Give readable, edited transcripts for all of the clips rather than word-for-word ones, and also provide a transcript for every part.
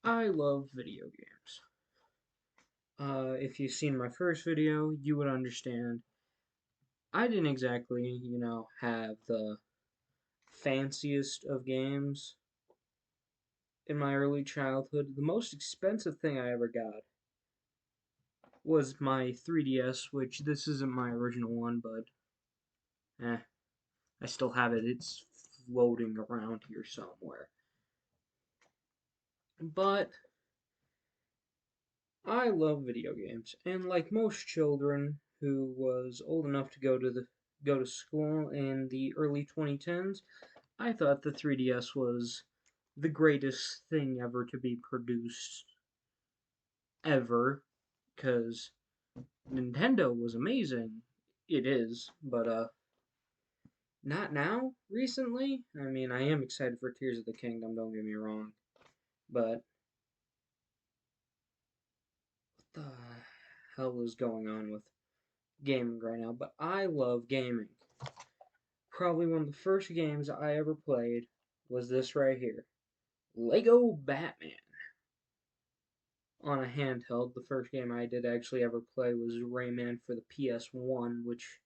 I love video games. If you've seen my first video, you would understand. I didn't exactly, have the fanciest of games in my early childhood. The most expensive thing I ever got was my 3DS, which this isn't my original one, but I still have it. It's floating around here somewhere. But I love video games, and like most children who was old enough to go to school in the early 2010s, I thought the 3DS was the greatest thing ever to be produced ever, because Nintendo was amazing. It is, but not now. Recently, I mean, I am excited for Tears of the Kingdom. Don't get me wrong, but what the hell is going on with gaming right now? But I love gaming. Probably one of the first games I ever played was this right here, Lego Batman, on a handheld. The first game I did actually ever play was Rayman for the PS1, which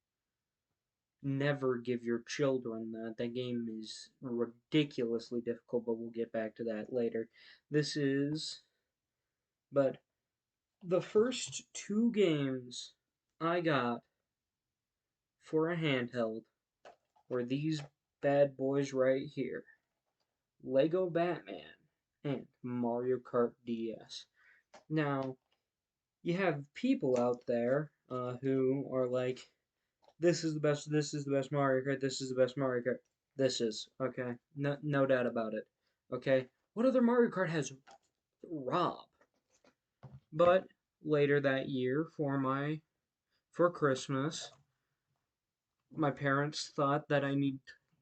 never give your children that. That game is ridiculously difficult, but we'll get back to that later. This is, but the first two games I got for a handheld were these bad boys right here, Lego Batman and Mario Kart DS. Now, you have people out there who are like, this is the best Mario Kart, this is the best Mario Kart. This is, okay? No doubt about it. Okay? What other Mario Kart has Rob? But later that year, for Christmas, my parents thought that I need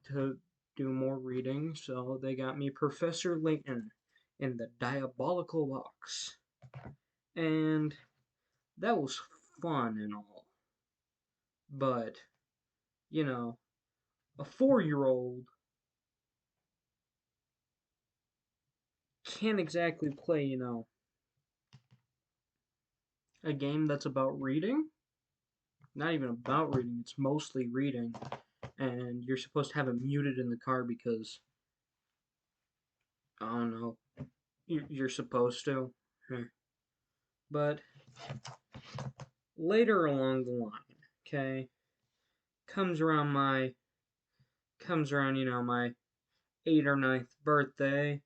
to do more reading, so they got me Professor Layton in the Diabolical Box. And that was fun and all. But, you know, a 4-year-old can't exactly play, a game that's about reading. Not even about reading, it's mostly reading. And you're supposed to have it muted in the car because, I don't know, you're supposed to. But later along the line, okay, comes around my, my 8th or ninth birthday,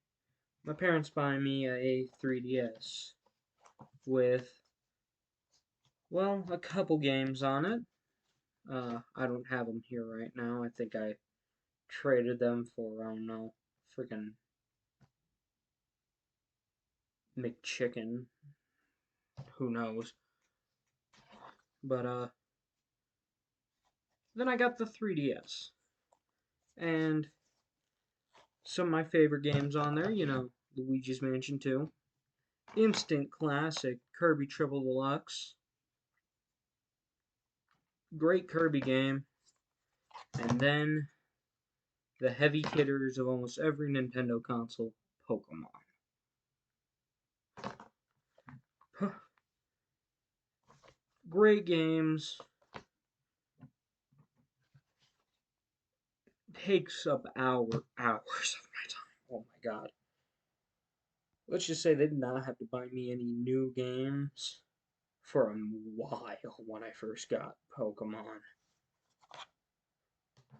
my parents buy me a 3DS with, well, a couple games on it. I don't have them here right now. I think I traded them for, I don't know, freaking McChicken. Who knows? But, then I got the 3DS. And some of my favorite games on there, Luigi's Mansion 2. Instant classic, Kirby Triple Deluxe. Great Kirby game. And then the heavy hitters of almost every Nintendo console, Pokemon. Great games. Takes up hours of my time. Oh my god. Let's just say they did not have to buy me any new games for a while when I first got Pokemon.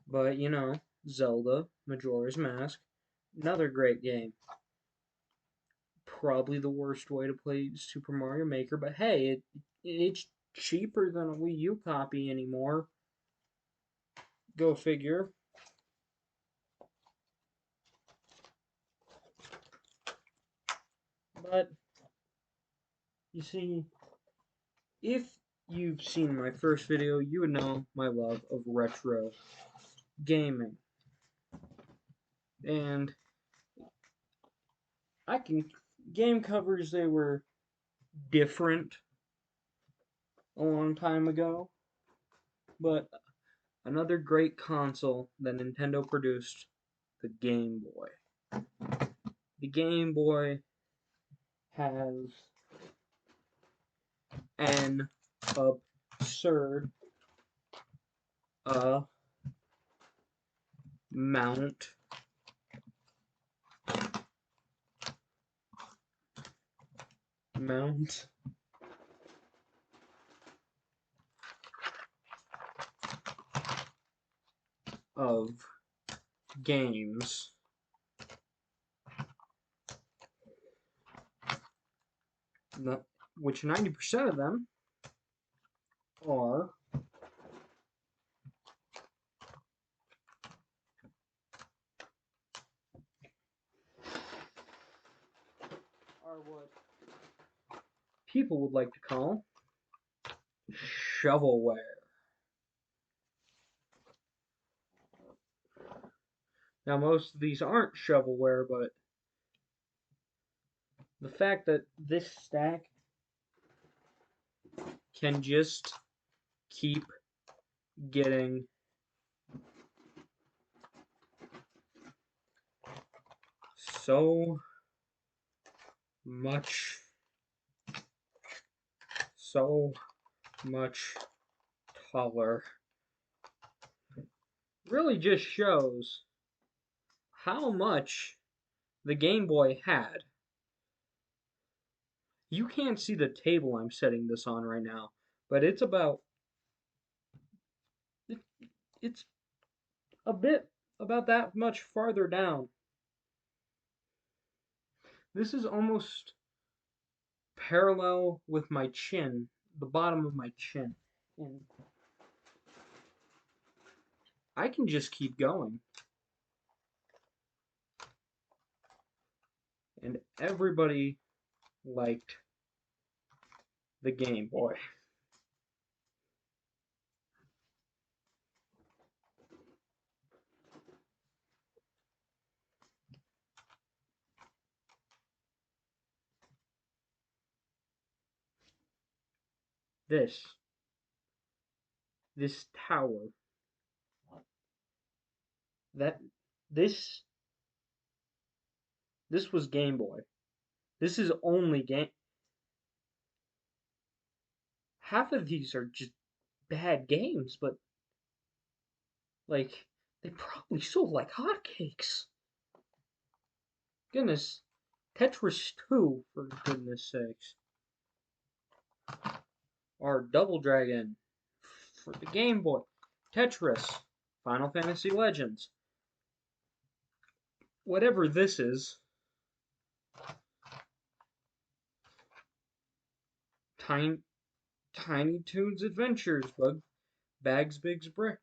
But, Zelda, Majora's Mask, another great game. Probably the worst way to play Super Mario Maker, but hey, it's cheaper than a Wii U copy anymore. Go figure. But, you see, if you've seen my first video, you would know my love of retro gaming. And game covers, they were different a long time ago, but another great console that Nintendo produced, the Game Boy. The Game Boy has an absurd amount of games which 90% of them are what people would like to call shovelware. Now, most of these aren't shovelware, but the fact that this stack can just keep getting so much taller really just shows how much the Game Boy had. You can't see the table I'm setting this on right now, but it's a bit about that much farther down. This is almost parallel with my chin, the bottom of my chin. And I can just keep going. And everybody liked the Game Boy. This tower, this was Game Boy. This is only game. Half of these are just bad games, but like they probably sold like hotcakes. Goodness, Tetris 2, for goodness sakes. Or Double Dragon for the Game Boy. Tetris, Final Fantasy Legends. Whatever this is. Tiny Toons Adventures, Bags Big's Break,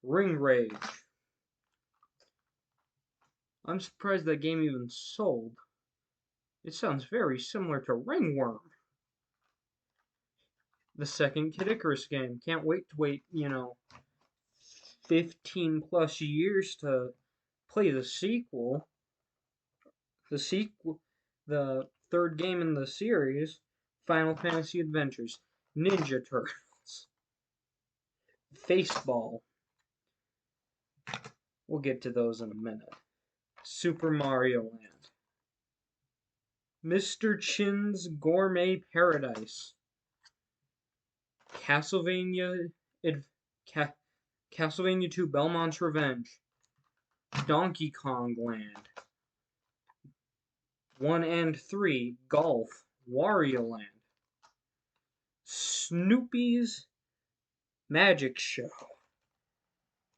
Ring Rage. I'm surprised that game even sold. It sounds very similar to Ringworm. The second Kid Icarus game. Can't wait to wait, 15 plus years to play the sequel. The third game in the series, Final Fantasy Adventures, Ninja Turtles, Faceball. We'll get to those in a minute. Super Mario Land. Mr. Chin's Gourmet Paradise. Castlevania 2 Belmont's Revenge. Donkey Kong Land. 1 and 3 Golf, Wario Land. Snoopy's Magic Show.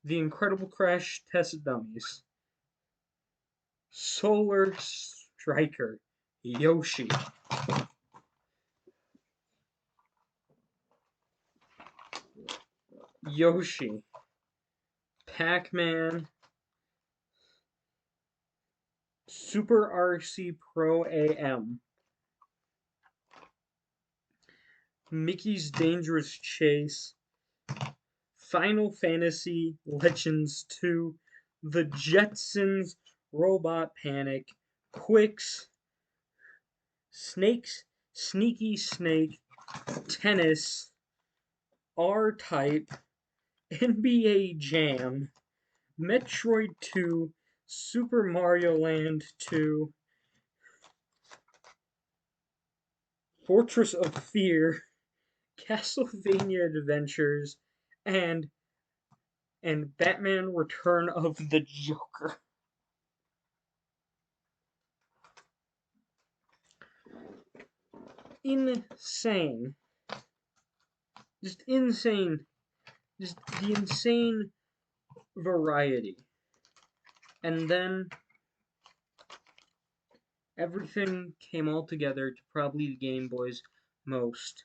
The Incredible Crash Test Dummies. Solar Striker, Yoshi. Pac-Man, Super RC Pro AM, Mickey's Dangerous Chase, Final Fantasy Legends 2, The Jetsons Robot Panic, Quicks, Sneaky Snake, Tennis, R-Type, NBA Jam, Metroid 2, Super Mario Land 2, Fortress of Fear, Castlevania Adventures, and Batman Return of the Joker. Insane. Just insane. Just the insane variety. And then everything came all together to probably the Game Boy's most,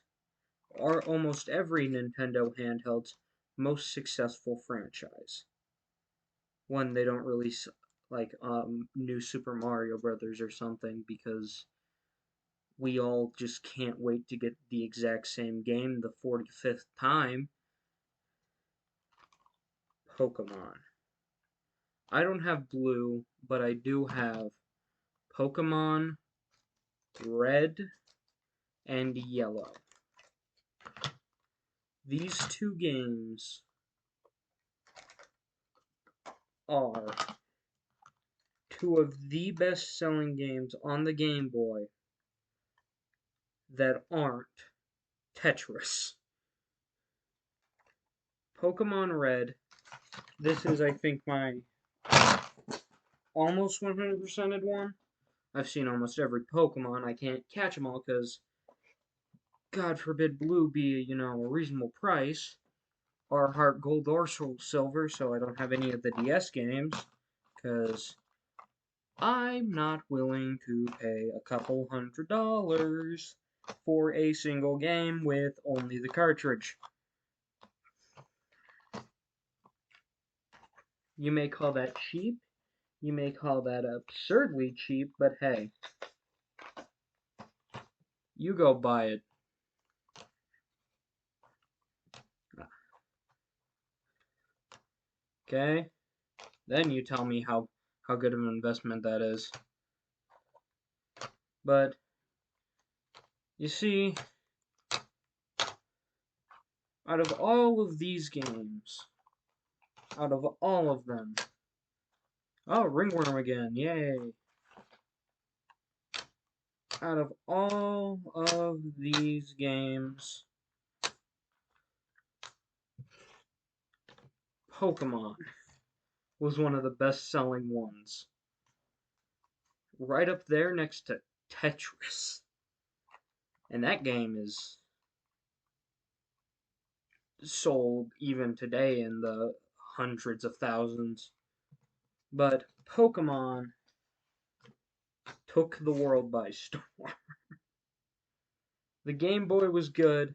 or almost every Nintendo handheld's most successful franchise. One, they don't release like new Super Mario Brothers or something because we all just can't wait to get the exact same game the 45th time. Pokemon. I don't have blue, but I do have Pokemon Red and Yellow. These two games are two of the best-selling games on the Game Boy that aren't Tetris. Pokemon Red, this is, I think, my almost 100%ed one. I've seen almost every Pokemon. I can't catch them all because, God forbid, Blue be, a reasonable price, or Heart Gold or Soul Silver, so I don't have any of the DS games, because I'm not willing to pay a couple $100 for a single game with only the cartridge. You may call that cheap, you may call that absurdly cheap, but hey, you go buy it. Okay? Then you tell me how good of an investment that is. But, you see, out of all of these games, out of all of them, oh, Ringworm again, yay! Out of all of these games, Pokemon was one of the best-selling ones. Right up there next to Tetris. And that game is sold even today in the hundreds of thousands. But Pokemon took the world by storm. The Game Boy was good.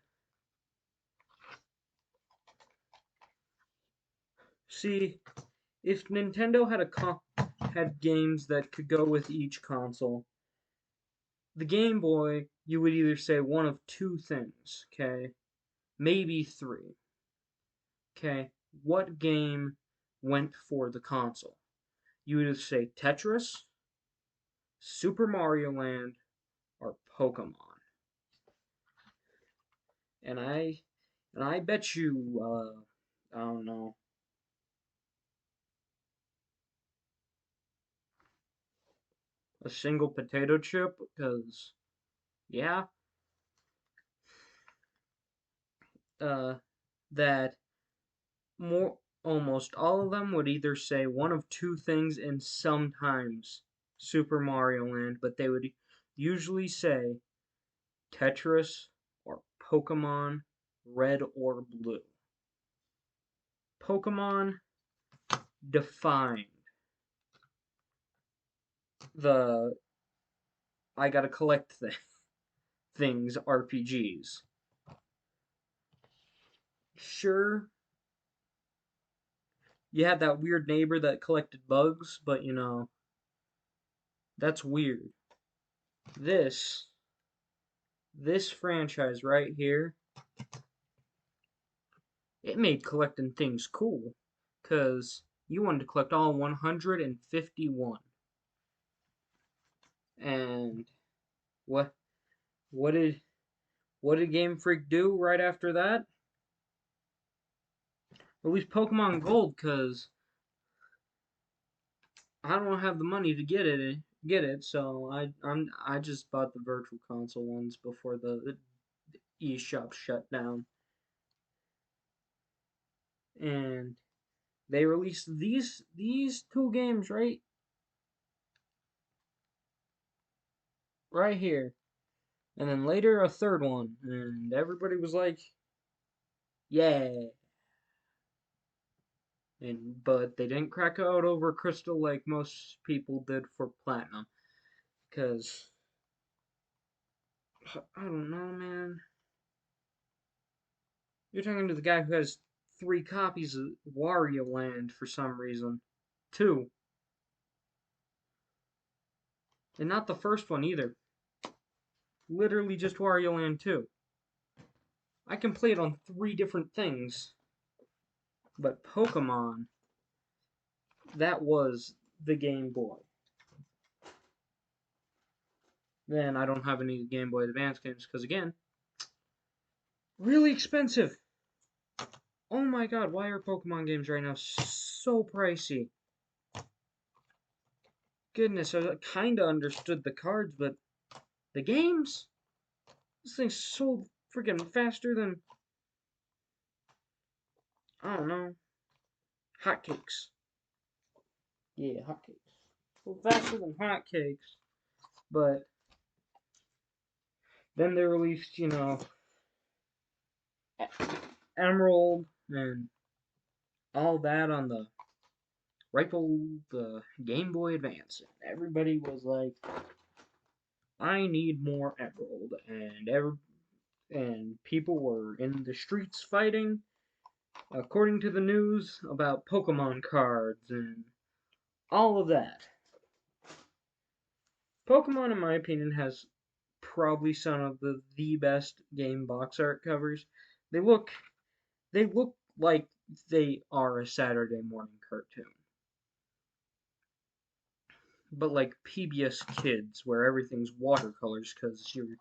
See, if Nintendo had games that could go with each console, the Game Boy, you would either say one of two things, okay? Maybe three. Okay, what game went for the console? You would either say Tetris, Super Mario Land, or Pokemon. And I bet you, I don't know, a single potato chip, because, yeah, that almost all of them would either say one of two things and sometimes Super Mario Land, but they would usually say Tetris or Pokemon Red or Blue. Pokemon defined the I gotta collect things RPGs. Sure, you had that weird neighbor that collected bugs, but that's weird. This franchise right here, it made collecting things cool, cause you wanted to collect all 151. And what what did Game Freak do right after that? Release Pokemon Gold, cause I don't have the money to get it, so I just bought the virtual console ones before the eShop shut down. And they released these two games right here. And then later a third one, and everybody was like, "Yeah." But they didn't crack out over Crystal like most people did for Platinum, cause I don't know, man. You're talking to the guy who has 3 copies of Wario Land for some reason. Two. And not the first one either. Literally just Wario Land 2. I can play it on 3 different things. But Pokemon, that was the Game Boy. Then I don't have any Game Boy Advance games because, again, really expensive. Oh my god, why are Pokemon games right now so pricey? Goodness, I kinda understood the cards, but the games? This thing's so freaking faster than, I don't know, hotcakes. Yeah, hotcakes. Well, faster than hotcakes. But then they released, Emerald and all that on the the Game Boy Advance. And everybody was like, I need more Emerald. And people were in the streets fighting, according to the news, about Pokemon cards and all of that. Pokemon, in my opinion, has probably some of the best game box art covers. They look they look like they are a Saturday morning cartoon. But like PBS Kids, where everything's watercolors because you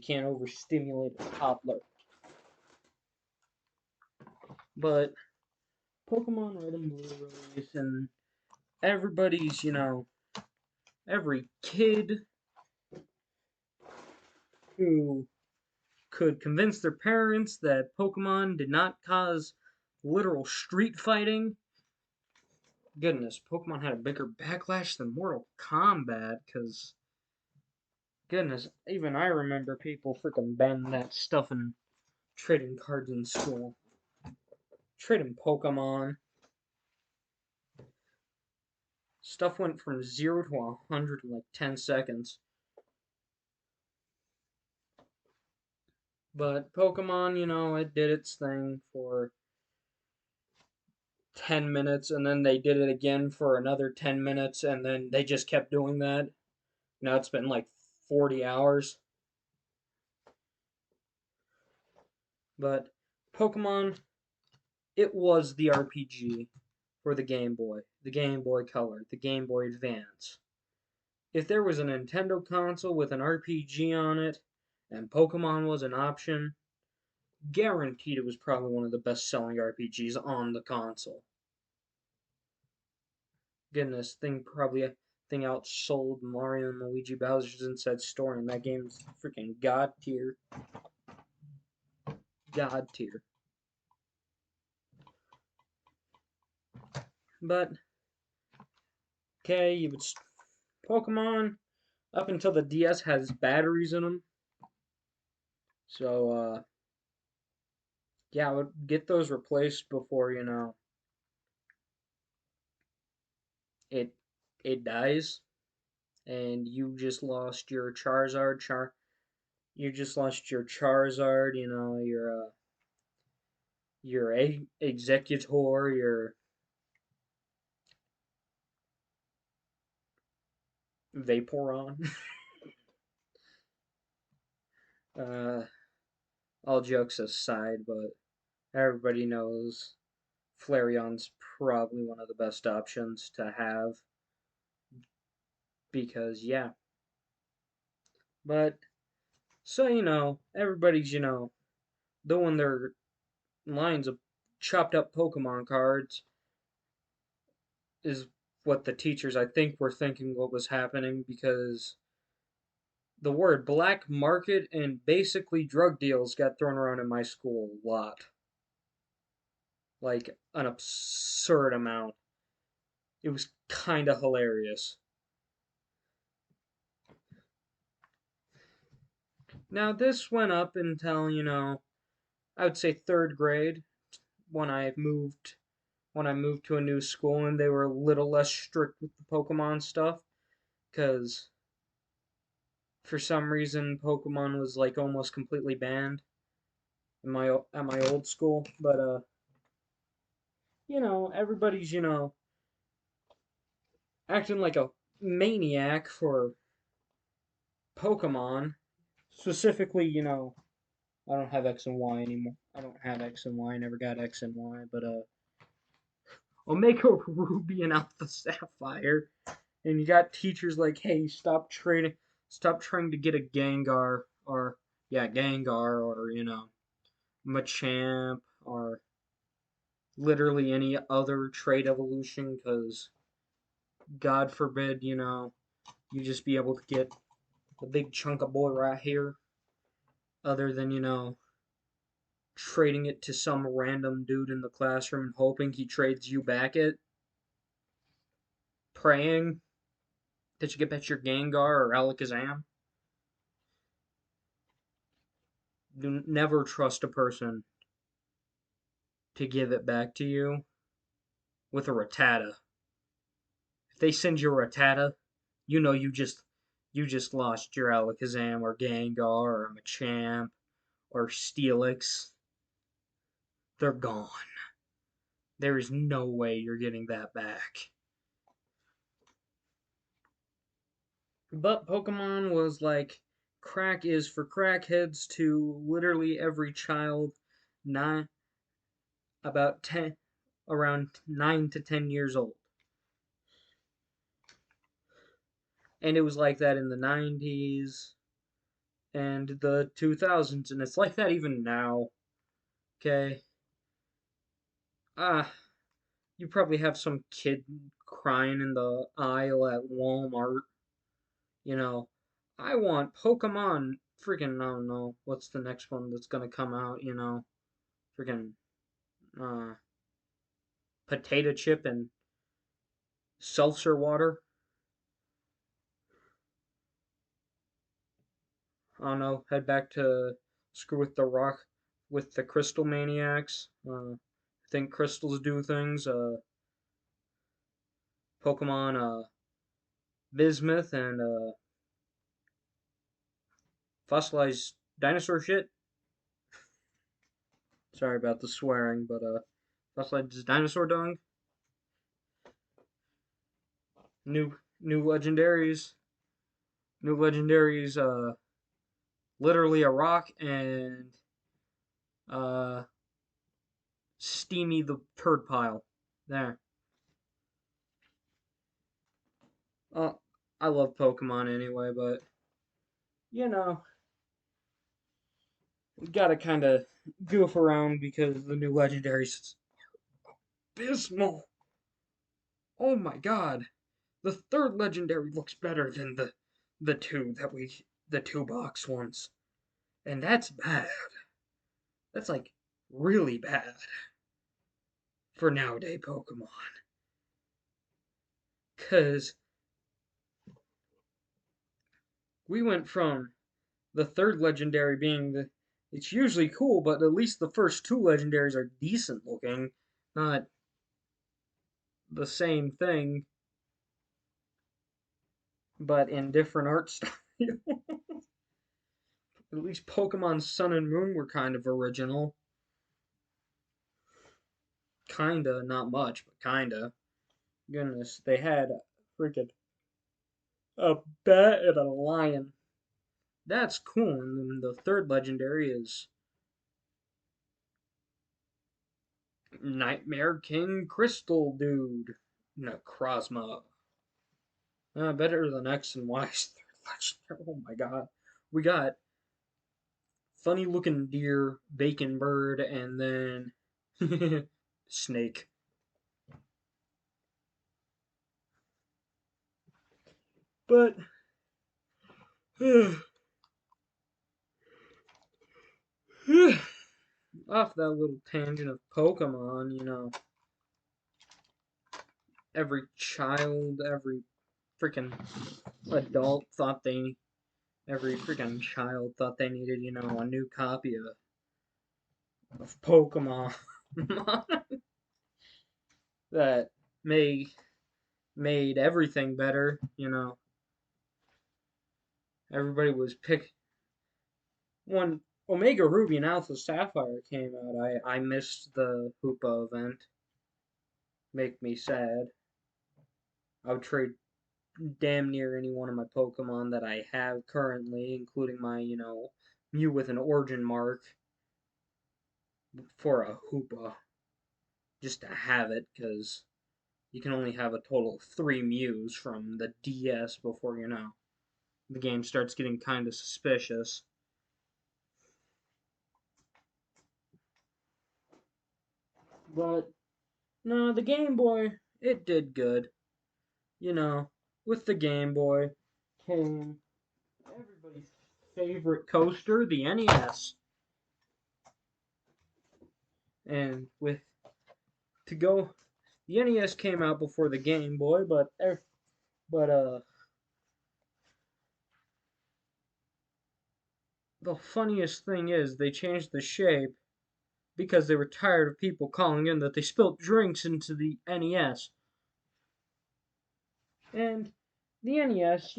can't overstimulate a toddler. But Pokemon Red and Blue release, and everybody's, every kid who could convince their parents that Pokemon did not cause literal street fighting. Goodness, Pokemon had a bigger backlash than Mortal Kombat, because, goodness, even I remember people freaking banning that stuff and trading cards in school. Trading Pokemon. Stuff went from 0 to 100 in like 10 seconds. But Pokemon, it did its thing for 10 minutes, and then they did it again for another 10 minutes, and then they just kept doing that. Now it's been like 40 hours. But Pokemon, it was the RPG for the Game Boy Color, the Game Boy Advance. If there was a Nintendo console with an RPG on it, and Pokemon was an option, guaranteed it was probably one of the best selling RPGs on the console. Goodness, thing outsold Mario and Luigi Bowser's Inside Story, and that game's freaking god tier. God tier. But okay, Pokemon up until the DS has batteries in them. So yeah, I would get those replaced before, it it dies and you just lost your Charizard, you just lost your Charizard, your Executor, your Vaporeon. uh, all jokes aside, but everybody knows Flareon's probably one of the best options to have because, yeah. But, so, everybody's, doing their lines of chopped up Pokemon cards is what the teachers I think were thinking what was happening because the word black market and basically drug deals got thrown around in my school a lot. Like an absurd amount. It was kind of hilarious. Now, this went up until, I would say third grade when I moved to a new school and they were a little less strict with the Pokemon stuff because for some reason Pokemon was like almost completely banned in my at my old school, but everybody's, acting like a maniac for Pokemon. Specifically, I don't have X and Y anymore. I don't have X and Y. I never got X and Y, but Omega Ruby and Alpha Sapphire, and you got teachers like, "Hey, stop trying to get a Gengar or yeah, Gengar or Machamp or literally any other trait evolution, because God forbid, you just be able to get a big chunk of boy right here, other than trading it to some random dude in the classroom and hoping he trades you back it, praying that you get back your Gengar or Alakazam. Do never trust a person to give it back to you with a Rattata. If they send you a Rattata, you just lost your Alakazam or Gengar or Machamp or Steelix. They're gone. There is no way you're getting that back. But Pokemon was like crack is for crackheads to literally every child nine about 10 around 9 to 10 years old. And it was like that in the 90s and the 2000s, and it's like that even now. Okay? Ah, you probably have some kid crying in the aisle at Walmart. You know, I want Pokemon. Freaking, I don't know. What's the next one that's gonna come out? Freaking, uh, potato chip and seltzer water. I don't know. Head back to screw with the rock with the crystal maniacs. I think crystals do things. Pokemon, Bismuth and fossilized dinosaur shit. Sorry about the swearing, but fossilized dinosaur dung. New new legendaries. New legendaries. Literally a rock and uh, Steamy the turd pile. There. Uh, I love Pokemon anyway, but you know, we gotta kind of goof around because the new legendaries abysmal. Oh my god. The third legendary looks better than the two box ones. And that's bad. That's like really bad for nowadays Pokemon. Cause we went from the third legendary being it's usually cool, but at least the first two legendaries are decent looking, not the same thing, but in different art style. At least Pokemon Sun and Moon were kind of original. Kinda, not much, but kinda. Goodness, they had freaking a bat and a lion. That's cool. And then the third legendary is Nightmare King Crystal Dude. Necrozma. Better than X and Y's third legendary. Oh my god. We got funny looking deer, bacon bird, and then snake. But off that little tangent of Pokemon, every child, every freaking adult thought every freaking child thought they needed, a new copy of Pokemon that made made everything better. Everybody was when Omega Ruby and Alpha Sapphire came out. I missed the Hoopa event. Make me sad. I would trade damn near any one of my Pokemon that I have currently, including my, Mew with an origin mark, for a Hoopa, just to have it, because you can only have a total of 3 Mews from the DS before, the game starts getting kind of suspicious. But, no, the Game Boy, it did good. With the Game Boy came everybody's favorite coaster, the NES. And to go, the NES came out before the Game Boy, but the funniest thing is they changed the shape because they were tired of people calling in that they spilt drinks into the NES. And the NES,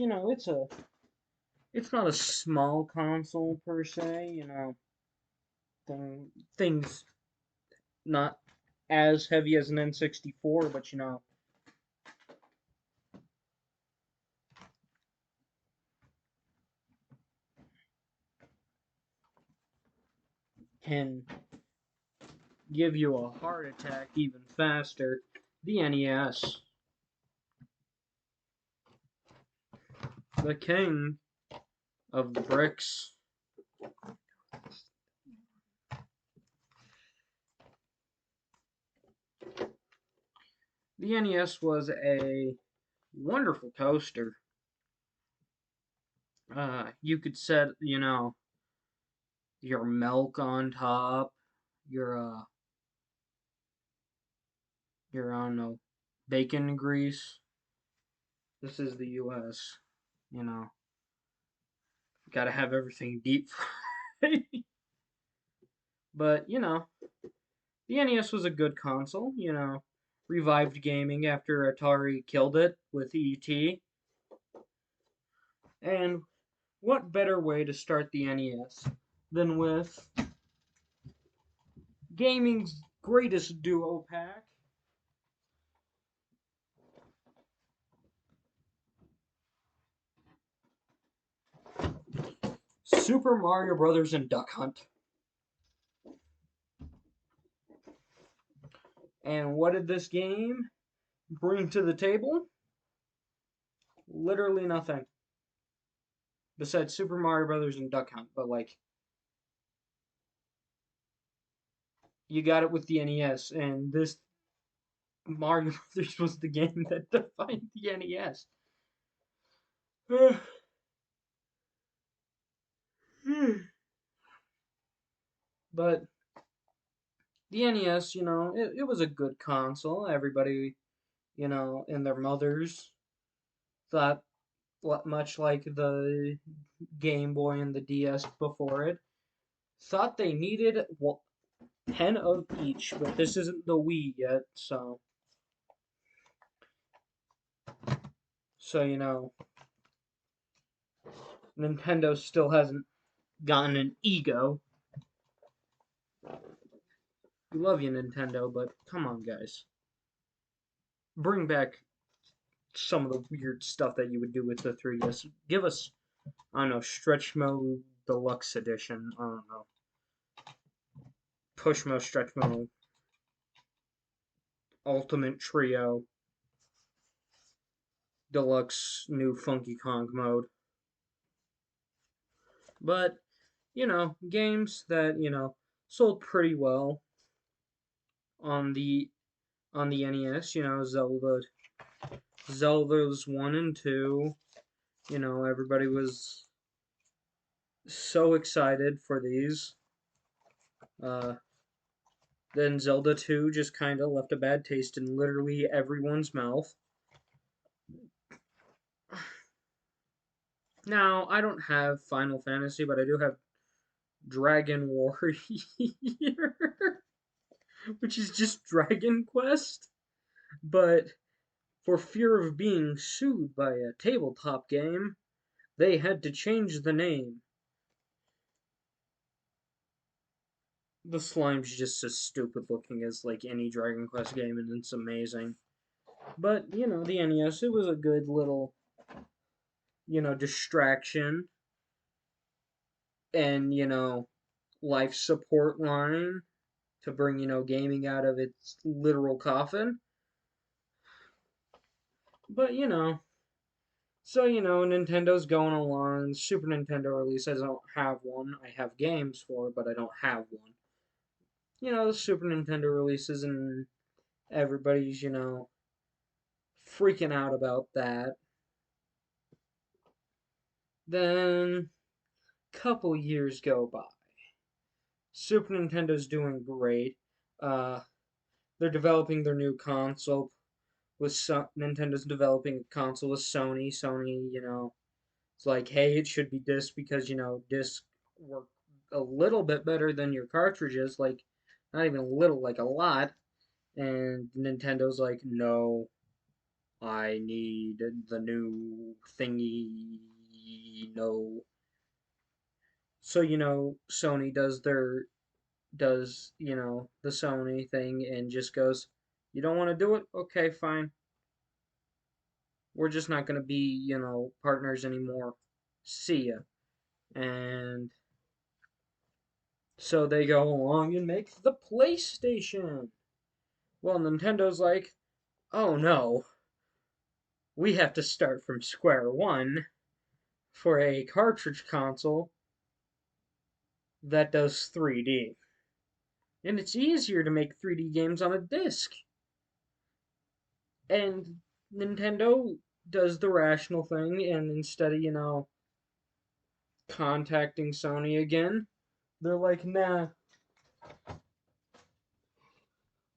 it's not a small console per se, things not as heavy as an N64, but can give you a heart attack even faster. The NES, the king of the bricks. The NES was a wonderful coaster. You could set, your milk on top, your I don't know, bacon grease. This is the US, you know. Gotta have everything deep fried. But, the NES was a good console, revived gaming after Atari killed it with ET. And what better way to start the NES than with gaming's greatest duo pack? Super Mario Brothers and Duck Hunt. And what did this game bring to the table? Literally nothing. Besides Super Mario Brothers and Duck Hunt, but you got it with the NES, and this Mario Brothers was the game that defined the NES. But the NES, it was a good console. Everybody, and their mothers thought much like the Game Boy and the DS before it, thought they needed 10 of each, but this isn't the Wii yet, so Nintendo still hasn't gotten an ego. We love you, Nintendo, but come on, guys. Bring back some of the weird stuff that you would do with the 3DS. Give us, I don't know, Stretch Mode Deluxe Edition. I don't know. Push Mode, Stretch Mode, Ultimate Trio, Deluxe New Funky Kong Mode. But, games that, sold pretty well on the NES, Zelda's 1 and 2, You know, everybody was so excited for these. Uh, then Zelda 2 just kind of left a bad taste in literally everyone's mouth. Now, I don't have Final Fantasy, but I do have Dragon Warrior, which is just Dragon Quest. But for fear of being sued by a tabletop game, they had to change the name. The slime's just as stupid looking as like any Dragon Quest game, and it's amazing. But you know, the NES, it was a good little, distraction and life support line to bring gaming out of its literal coffin. But Nintendo's going along. Super Nintendo release. I don't have one. I have games for it, but I don't have one. The Super Nintendo releases, and everybody's freaking out about that. Then couple years go by. Super Nintendo's doing great. Uh, they're developing their new console Nintendo's developing a console with Sony. Sony, it's like, hey, it should be disc because discs work a little bit better than your cartridges, like not even a little, like a lot. And Nintendo's like, no, I need the new thingy, no. So Sony does the Sony thing and just goes, you don't want to do it? Okay, fine. We're just not going to be, partners anymore. See ya. And so they go along and make the PlayStation. Well, Nintendo's like, oh no, we have to start from square one for a cartridge console that does 3D. And it's easier to make 3D games on a disc. And Nintendo does the rational thing, and instead of, contacting Sony again, they're like, nah,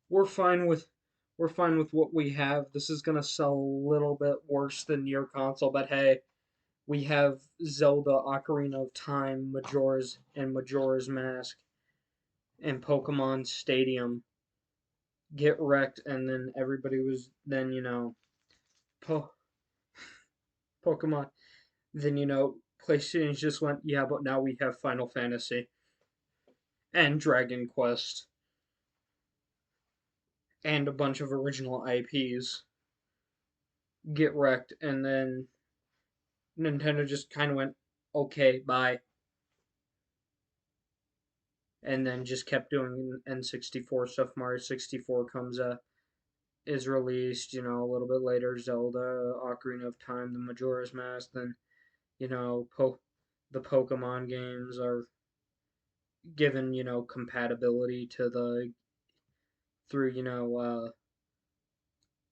we're fine with what we have. This is gonna sell a little bit worse than your console, but hey, we have Zelda Ocarina of Time, Majora's Mask, and Pokemon Stadium get wrecked, and then everybody was then po- Pokemon. Then PlayStation just went, yeah, but now we have Final Fantasy and Dragon Quest and a bunch of original IPs get wrecked, and then Nintendo just kind of went, okay, bye, and then just kept doing N64 stuff. Mario 64 is released, a little bit later. Zelda, Ocarina of Time, the Majora's Mask, then the Pokemon games are given compatibility to the through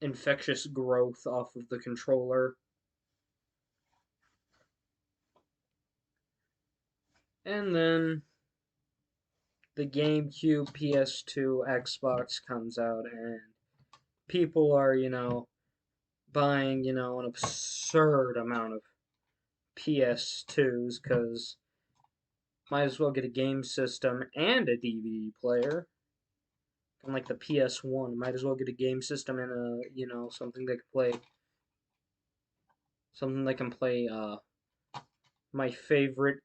infectious growth off of the controller. And then the GameCube, PS2, Xbox comes out, and people are, buying, an absurd amount of PS2s because might as well get a game system and a DVD player. Unlike the PS1, might as well get a game system and something that can play my favorite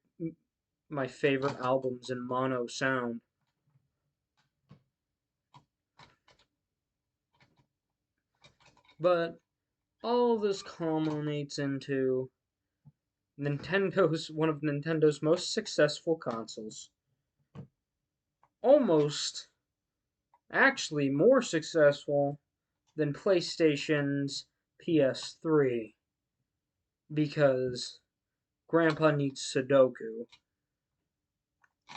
my favorite albums in mono sound. But all this culminates into one of Nintendo's most successful consoles. Almost actually more successful than PlayStation's PS3 because Grandpa needs Sudoku.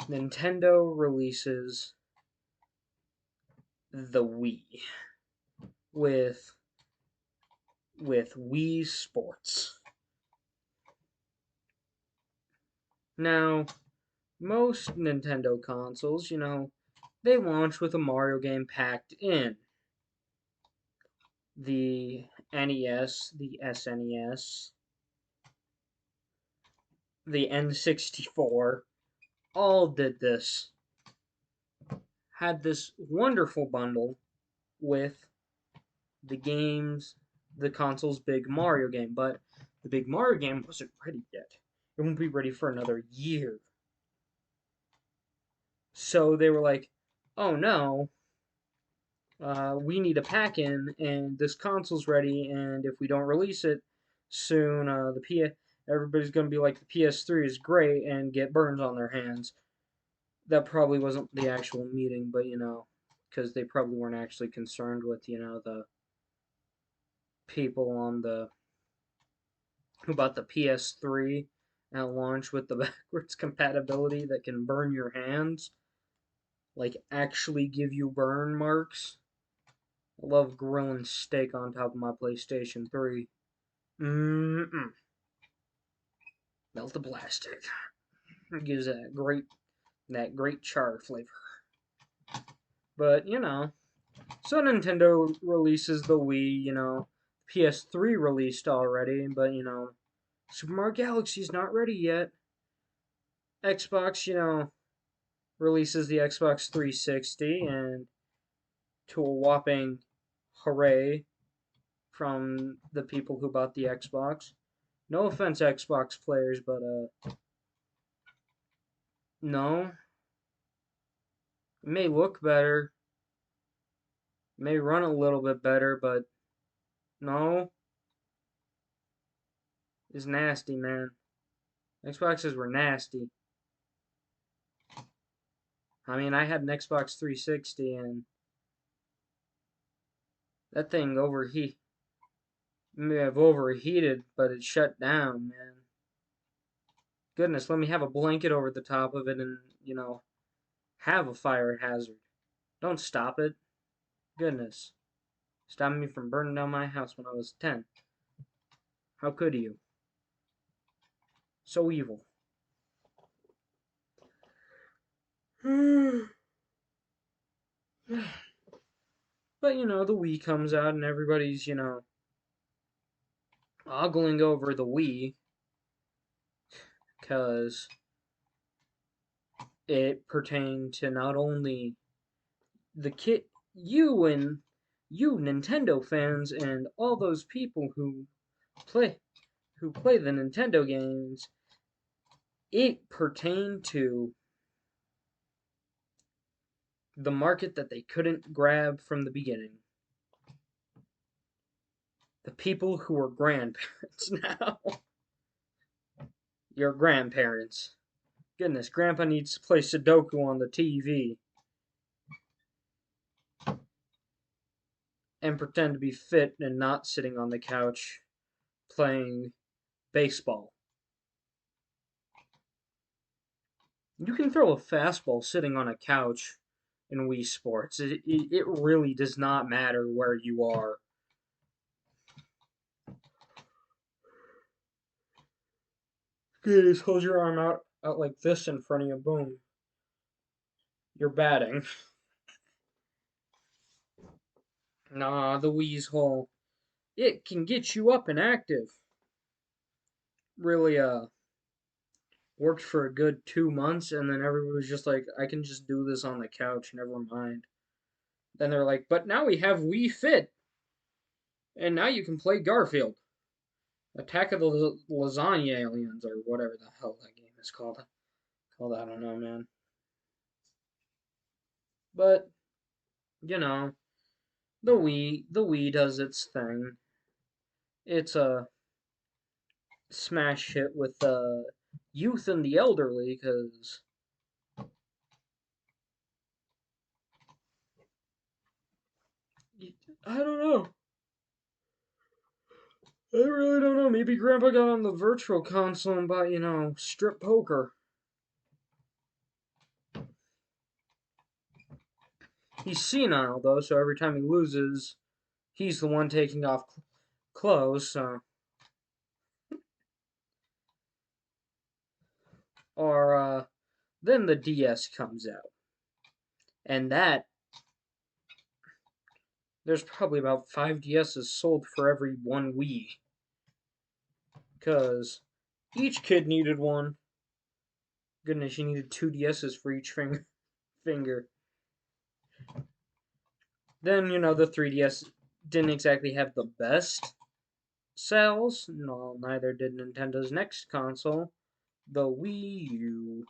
Nintendo releases the Wii with Wii Sports. Now, most Nintendo consoles, they launch with a Mario game packed in. The NES, the SNES, the N64, all did this. Had this wonderful bundle with the games, the console's big Mario game, but the big Mario game wasn't ready yet. It won't be ready for another year. So they were like, oh no, we need a pack in, and this console's ready, and if we don't release it soon, everybody's gonna be like the PS3 is great and get burns on their hands. That probably wasn't the actual meeting, but because they probably weren't actually concerned with the people on the who bought the PS3 at launch with the backwards compatibility that can burn your hands, like actually give you burn marks. I love grilling steak on top of my PlayStation 3. Mmm. Melt the plastic. It gives that great char flavor. But so Nintendo releases the Wii. PS3 released already, but Super Mario Galaxy's not ready yet. Xbox, releases the Xbox 360, and to a whopping hooray from the people who bought the Xbox. No offense, Xbox players, but no. It may look better, may run a little bit better, but no. It's nasty, man. Xboxes were nasty. I mean, I had an Xbox 360, and that thing may have overheated, but it shut down, man. Goodness, let me have a blanket over the top of it and, have a fire hazard. Don't stop it. Goodness. Stop me from burning down my house when I was 10. How could you? So evil. But, the Wii comes out and everybody's, ogling over the Wii because it pertained to not only the kit, you Nintendo fans and all those people play play the Nintendo games, it pertained to the market that they couldn't grab from the beginning. The people who are grandparents now. Your grandparents. Goodness, Grandpa needs to play Sudoku on the TV and pretend to be fit and not sitting on the couch playing baseball. You can throw a fastball sitting on a couch in Wii Sports. It really does not matter where you are. You just hold your arm out like this in front of you. Boom. You're batting. Nah, the Wii's hole. It can get you up and active. Really, worked for a good 2 months, and then everybody was just like, I can just do this on the couch, never mind. Then they're like, but now we have Wii Fit, and now you can play Garfield. Attack of the Lasagna Aliens, or whatever the hell that game is called. I don't know, man. But, the Wii does its thing. It's a smash hit with youth and the elderly, because I don't know. I really don't know. Maybe Grandpa got on the virtual console and bought, strip poker. He's senile, though, so every time he loses, he's the one taking off clothes, so. are then the DS comes out, and that there's probably about 5 DSs sold for every one Wii, because each kid needed one. Goodness, you needed 2 DSs for each finger. Then, the 3DS didn't exactly have the best sales. No, neither did Nintendo's next console, the Wii U.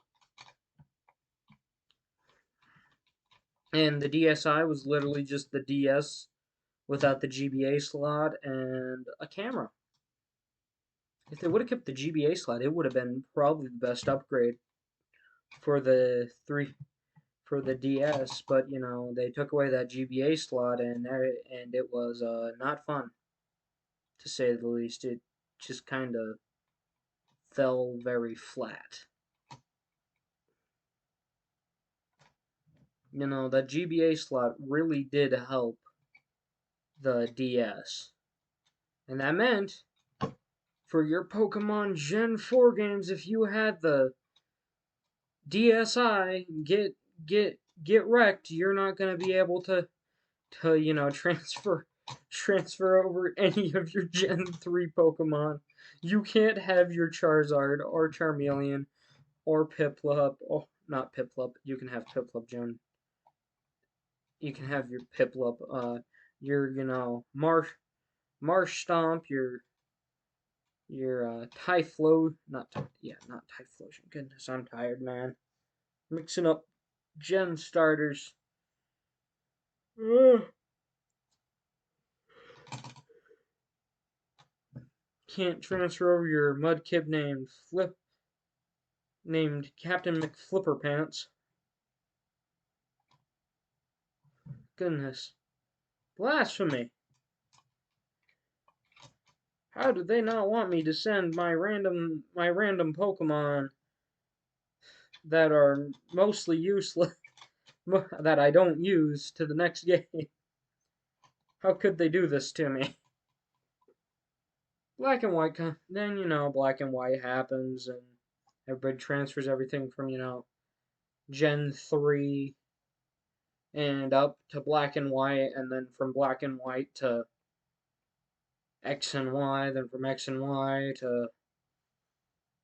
And the DSi was literally just the DS without the GBA slot and a camera. If they would have kept the GBA slot, it would have been probably the best upgrade for the DS. But they took away that GBA slot, and it was not fun, to say the least. It just kind of fell very flat. The GBA slot really did help the DS. And that meant for your Pokemon Gen 4 games, if you had the DSi, get wrecked. You're not gonna be able to transfer over any of your Gen 3 Pokemon. You can't have your Charizard or Charmeleon or Piplup. Oh, not Piplup. You can have Piplup Gen. You can have your Piplup. Your Marshtomp. Your Typhlo. Not Typhlosion. Goodness, I'm tired, man. Mixing up Gen starters. Ugh. Can't transfer over your Mudkip named Captain McFlipperpants. Goodness. Blasphemy. How do they not want me to send my random Pokemon that are mostly useless, that I don't use, to the next game? How could they do this to me? Black and White, then, Black and White happens, and everybody transfers everything from, Gen 3 and up to Black and White, and then from Black and White to X and Y, then from X and Y to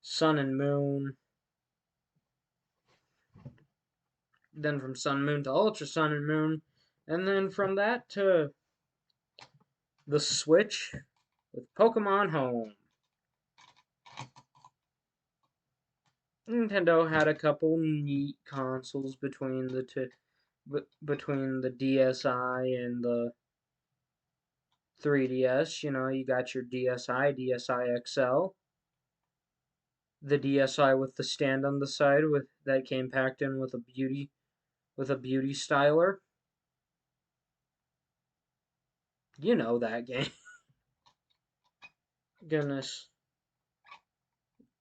Sun and Moon, then from Sun Moon to Ultra Sun and Moon, and then from that to the Switch with Pokemon Home. Nintendo had a couple neat consoles between the DSi and the 3DS. You got your DSi, DSi XL, the DSi with the stand on the side that came packed in with a beauty styler. You know that game. Goodness.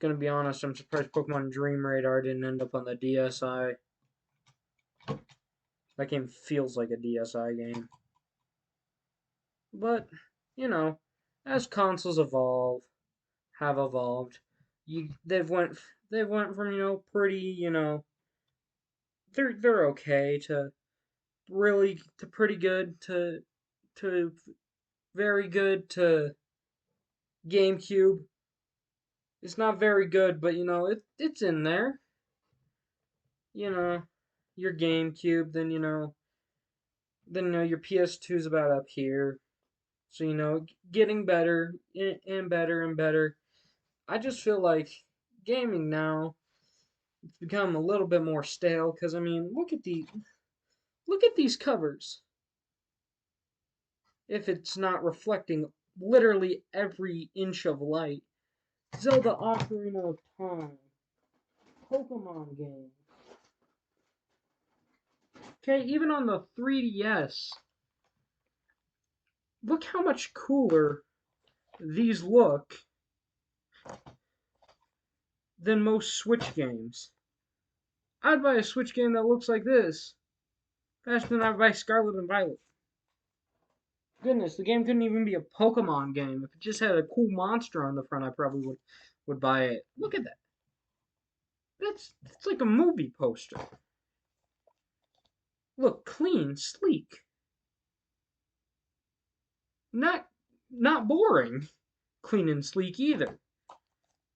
Gonna be honest, I'm surprised Pokemon Dream Radar didn't end up on the DSi. That game feels like a DSi game. But, as consoles have evolved, they've went from, pretty, they're okay to pretty good to very good to GameCube. It's not very good, but it's in there. Your GameCube, then your PS2 is about up here. So getting better and better and better. I just feel like gaming now it's become a little bit more stale because look at these covers. If it's not reflecting literally every inch of light, Zelda Ocarina of Time, Pokemon game. Okay, even on the 3DS, look how much cooler these look than most Switch games. I'd buy a Switch game that looks like this faster than I'd buy Scarlet and Violet. Goodness, the game couldn't even be a Pokemon game. If it just had a cool monster on the front, I probably would buy it. Look at that. It's like a movie poster. Look, clean, sleek, not not boring. Clean and sleek either.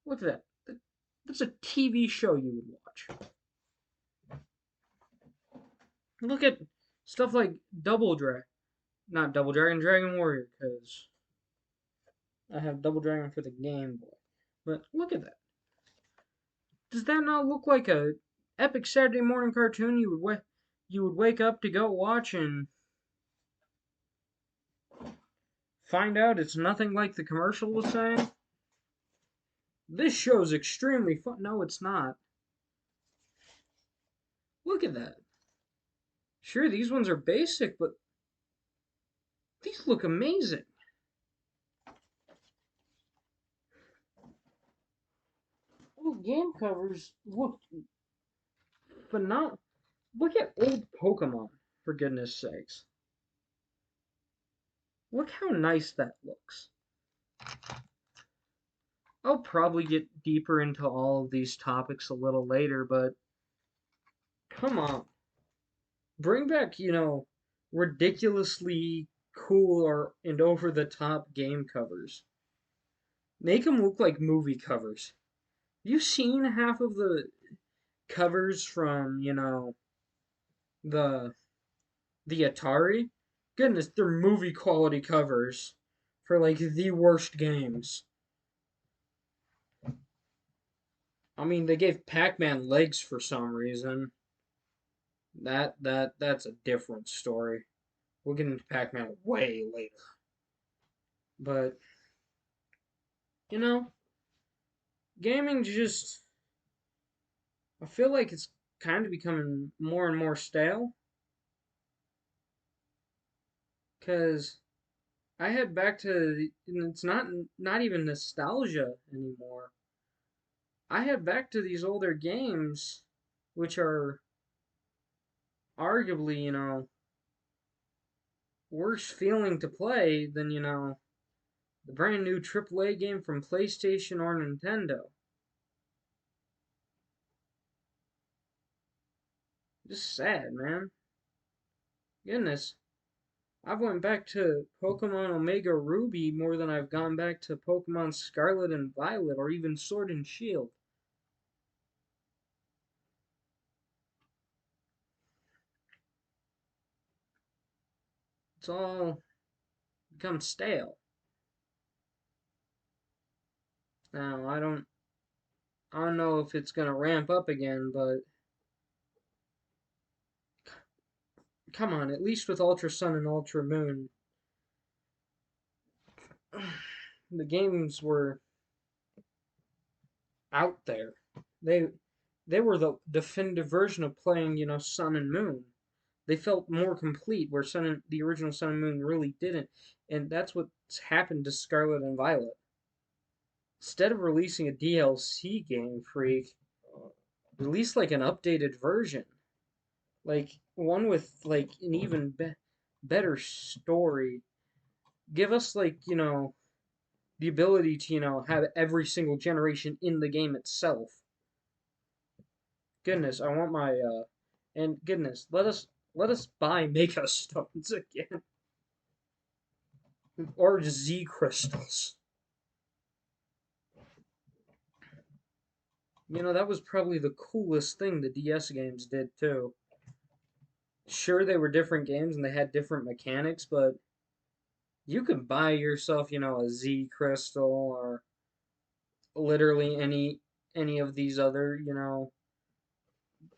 Look at that. That's a TV show you would watch. Look at stuff like Double Dragon, not Double Dragon, Dragon Warrior, because I have Double Dragon for the Game Boy. But look at that. Does that not look like a epic Saturday morning cartoon you would wake up to go watch and find out it's nothing like the commercial was saying? This show's extremely fun. No, it's not. Look at that. Sure, these ones are basic, but these look amazing. Oh, game covers look phenomenal. Look at old Pokemon, for goodness sakes. Look how nice that looks. I'll probably get deeper into all of these topics a little later, but come on. Bring back, ridiculously cool and over the top game covers. Make them look like movie covers. Have you seen half of the covers from, the the Atari? Goodness, they're movie quality covers for like the worst games. I mean, they gave Pac-Man legs for some reason. That's a different story. We'll get into Pac-Man way later. But you know, gaming just I feel like it's kind of becoming more and more stale because I head back to and it's not even nostalgia anymore. I head back to these older games which are arguably, worse feeling to play than, the brand new AAA game from PlayStation or Nintendo. Just sad, man. Goodness. I've went back to Pokemon Omega Ruby more than I've gone back to Pokemon Scarlet and Violet or even Sword and Shield. It's all become stale. Now, I don't know if it's gonna ramp up again, but come on, at least with Ultra Sun and Ultra Moon, the games were out there. They they were the definitive version of playing, Sun and Moon. They felt more complete, where the original Sun and Moon really didn't, and that's what's happened to Scarlet and Violet. Instead of releasing a DLC, Game Freak release like an updated version, like one with like an even better story. Give us like the ability to have every single generation in the game itself. Goodness, I want my and goodness, let us buy Mega Stones again or Z crystals. That was probably the coolest thing the DS games did too. Sure, they were different games and they had different mechanics, but you could buy yourself, a Z crystal or literally any of these other,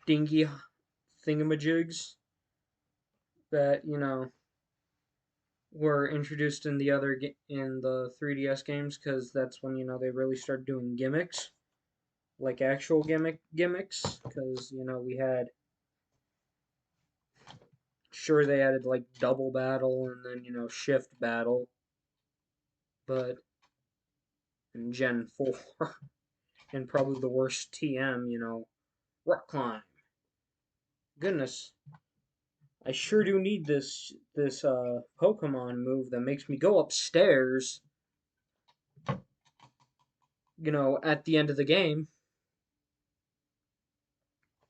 dingy thingamajigs that, were introduced in the 3DS games because that's when, they really started doing gimmicks, like actual gimmicks because, we had sure they added like double battle and then, shift battle, but in Gen 4 and probably the worst TM, rock climb. Goodness, I sure do need this Pokemon move that makes me go upstairs, at the end of the game.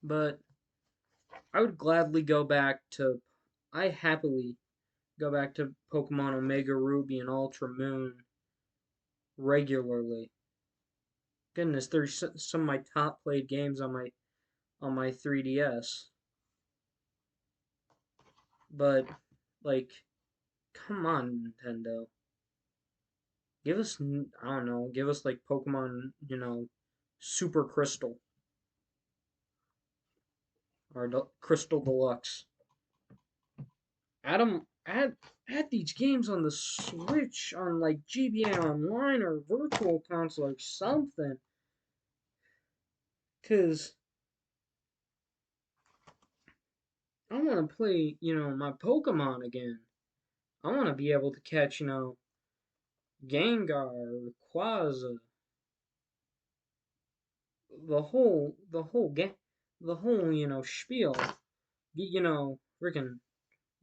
But I would gladly go back to. I happily go back to Pokemon Omega Ruby and Ultra Moon regularly. Goodness, there's some of my top played games on my 3DS. But like, come on, Nintendo. Give us, I don't know, give us like Pokemon, Super Crystal or Crystal Deluxe. Add these games on the Switch on like GBA Online or Virtual Console or something. Cause I want to play, my Pokemon again. I want to be able to catch, Gengar, Rayquaza, the whole, spiel. Freaking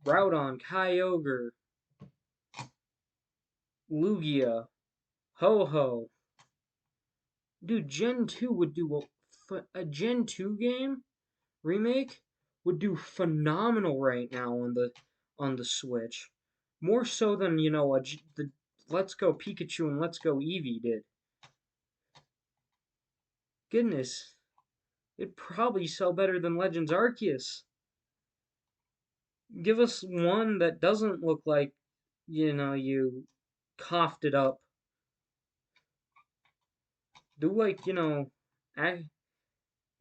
Groudon, Kyogre, Lugia, Ho-Ho. Dude, Gen 2 would do a Gen 2 game remake would do phenomenal right now on the Switch. More so than, the Let's Go Pikachu and Let's Go Eevee did. Goodness, it'd probably sell better than Legends Arceus. Give us one that doesn't look like, you coughed it up. Do like,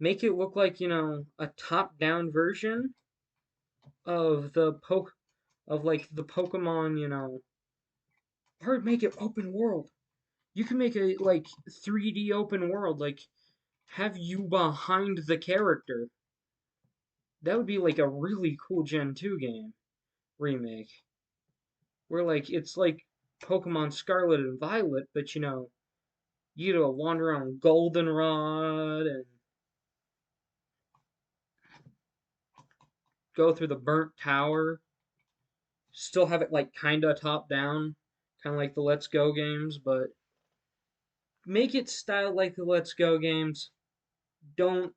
make it look like, a top-down version of the Pokemon, or make it open world. You can make a like 3D open world, like have you behind the character. That would be like a really cool Gen 2 game remake. Where like it's like Pokemon Scarlet and Violet, but you get to wander around Goldenrod and go through the burnt tower. Still have it like kinda top down, kinda like the Let's Go games, but make it styled like the Let's Go games. Don't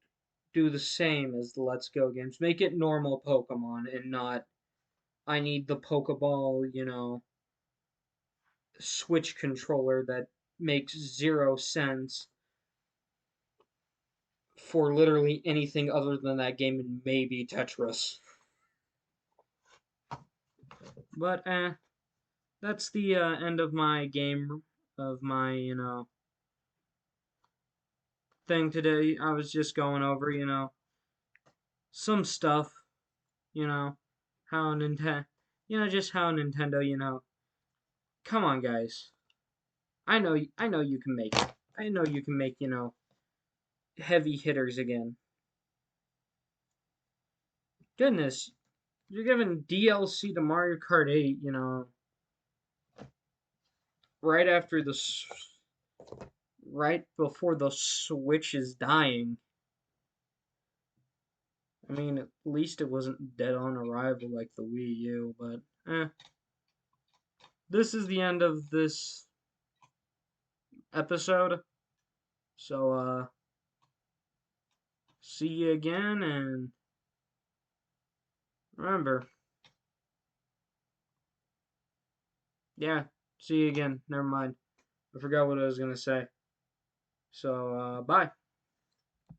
do the same as the Let's Go games. Make it normal Pokemon and not I need the Pokeball, Switch controller that makes zero sense for literally anything other than that game and maybe Tetris. But that's the end of my game of my, thing today. I was just going over, some stuff, you know, how Nintendo, just how Nintendo, come on, guys. I know you can make it. I know you can make, heavy hitters again. Goodness, you're giving DLC to Mario Kart 8, right after right before the Switch is dying. I mean, at least it wasn't dead on arrival like the Wii U, but this is the end of this episode. So, see you again, and remember, yeah, see you again. Never mind. I forgot what I was gonna say. So, bye.